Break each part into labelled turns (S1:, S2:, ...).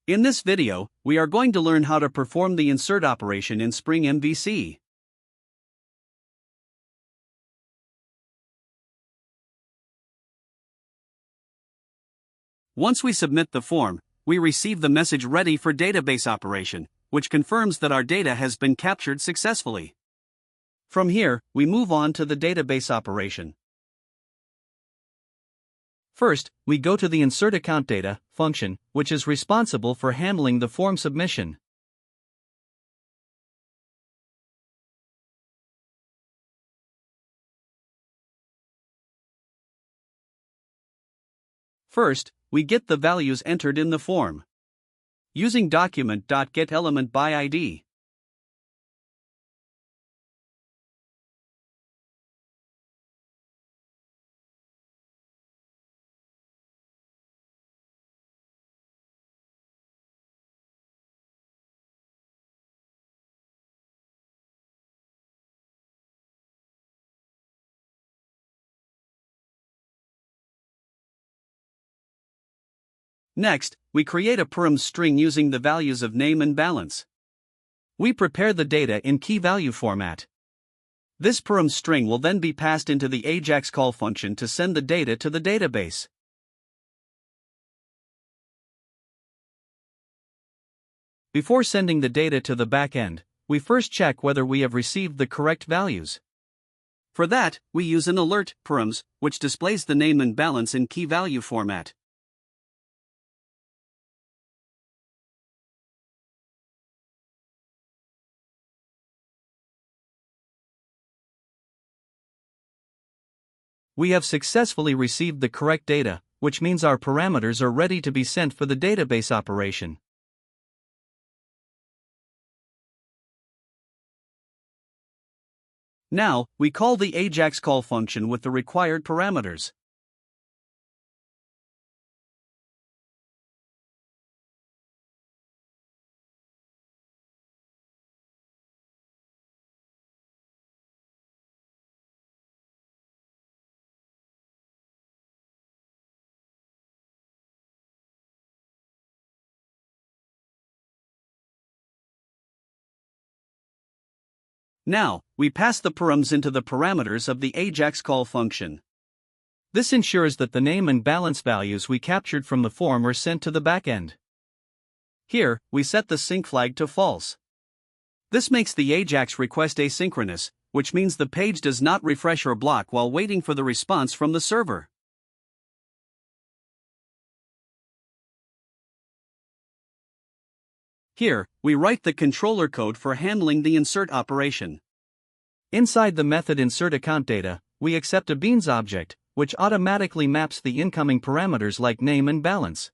S1: In this video, we are going to learn how to perform the insert operation in Spring MVC. Once we submit the form, we receive the message ready for database operation, which confirms that our data has been captured successfully. From here, we move on to the database operation. First, we go to the insert account data function, which is responsible for handling the form submission. First, we get the values entered in the form using document.getElementById. Next, we create a param string using the values of name and balance. We prepare the data in key-value format. This param string will then be passed into the AJAX call function to send the data to the database. Before sending the data to the backend, we first check whether we have received the correct values. For that, we use an alert params, which displays the name and balance in key-value format. We have successfully received the correct data, which means our parameters are ready to be sent for the database operation. Now, we call the AJAX call function with the required parameters. Now, we pass the params into the parameters of the AJAX call function. This ensures that the name and balance values we captured from the form are sent to the backend. Here, we set the sync flag to false. This makes the AJAX request asynchronous, which means the page does not refresh or block while waiting for the response from the server. Here, we write the controller code for handling the insert operation. Inside the method insertAccountData, we accept a beans object, which automatically maps the incoming parameters like name and balance.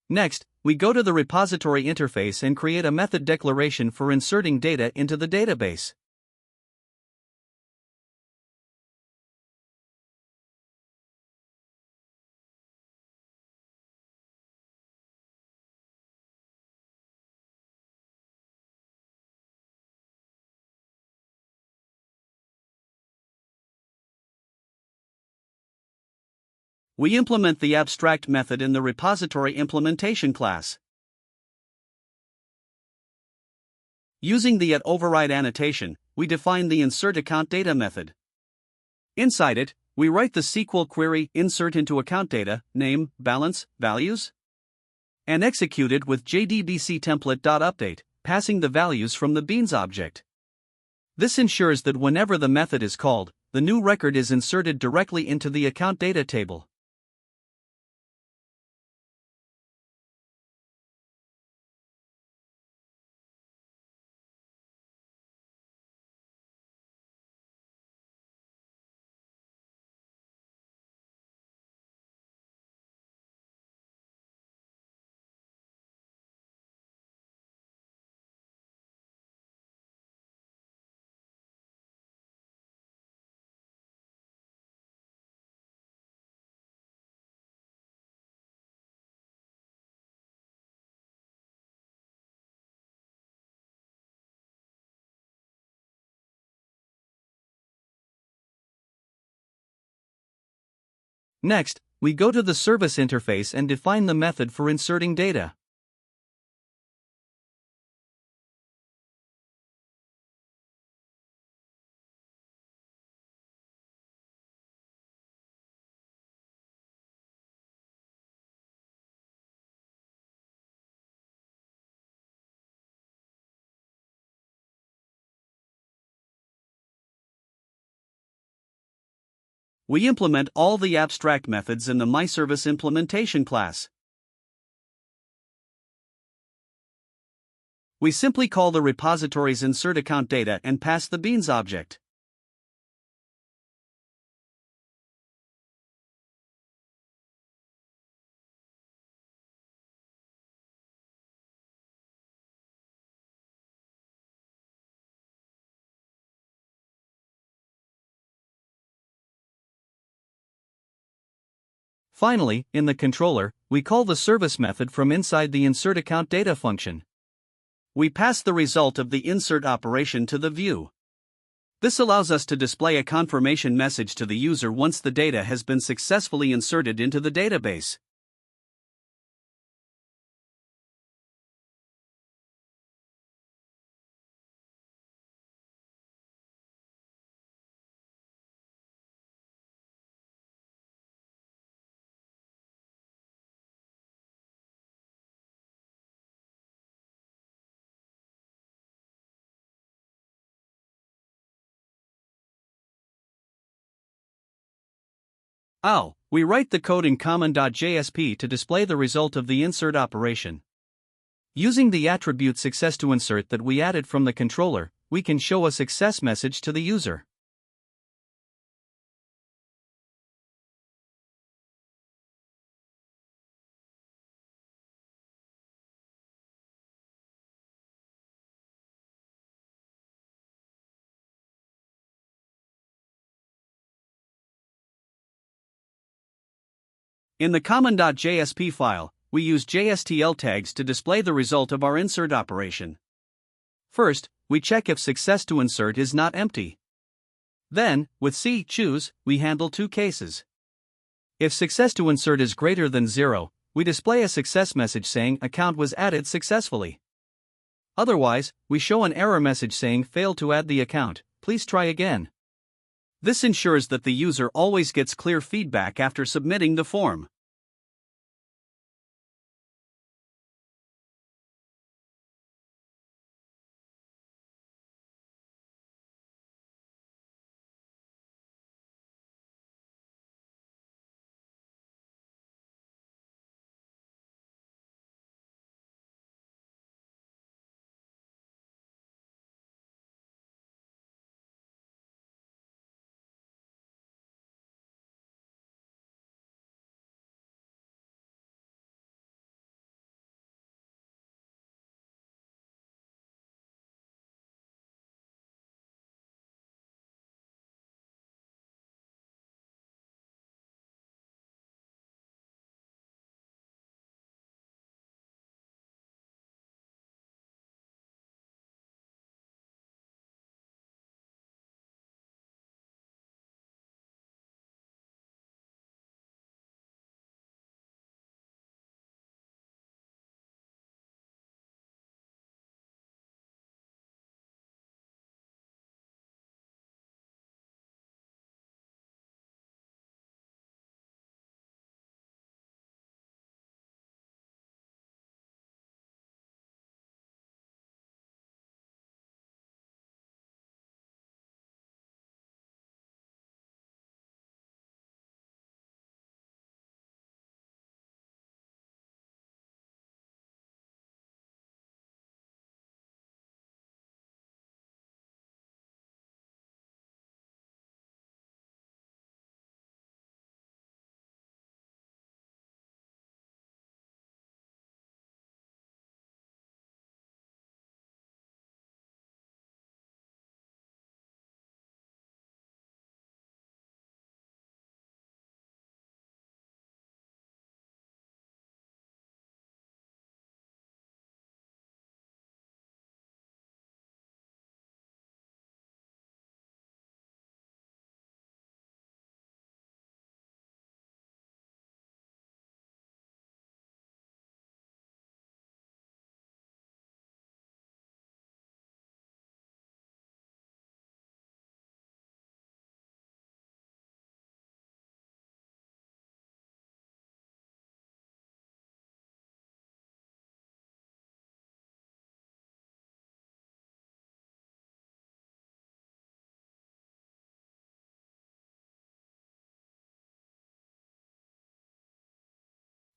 S1: Next, we go to the repository interface and create a method declaration for inserting data into the database. We implement the abstract method in the repository implementation class. Using the @override annotation, we define the insertAccountData method. Inside it, we write the SQL query insert into account data, name, balance, values, and execute it with JDBC template.update, passing the values from the beans object. This ensures that whenever the method is called, the new record is inserted directly into the account data table. Next, we go to the service interface and define the method for inserting data. We implement all the abstract methods in the MyService implementation class. We simply call the repository's insert account data and pass the beans object. Finally, in the controller, we call the service method from inside the insert account data function. We pass the result of the insert operation to the view. This allows us to display a confirmation message to the user once the data has been successfully inserted into the database. We write the code in common.jsp to display the result of the insert operation. Using the attribute success to insert that we added from the controller, we can show a success message to the user. In the common.jsp file, we use JSTL tags to display the result of our insert operation. First, we check if success to insert is not empty. Then, with choose, we handle two cases. If success to insert is greater than 0, we display a success message saying account was added successfully. Otherwise, we show an error message saying failed to add the account, please try again. This ensures that the user always gets clear feedback after submitting the form.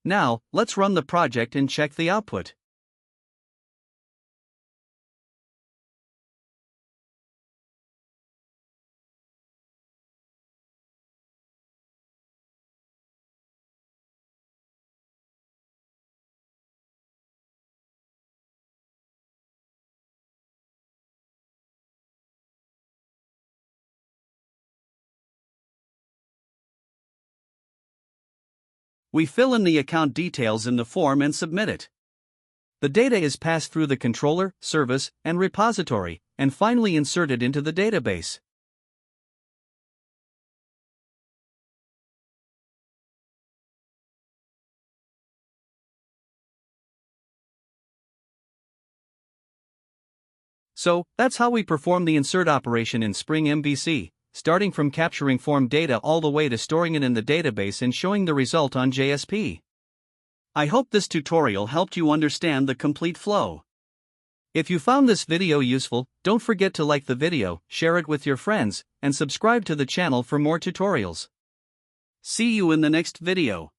S1: Now, let's run the project and check the output. We fill in the account details in the form and submit it. The data is passed through the controller, service, and repository, and finally inserted into the database. So, that's how we perform the insert operation in Spring MVC, starting from capturing form data all the way to storing it in the database and showing the result on JSP. I hope this tutorial helped you understand the complete flow. If you found this video useful, don't forget to like the video, share it with your friends, and subscribe to the channel for more tutorials. See you in the next video.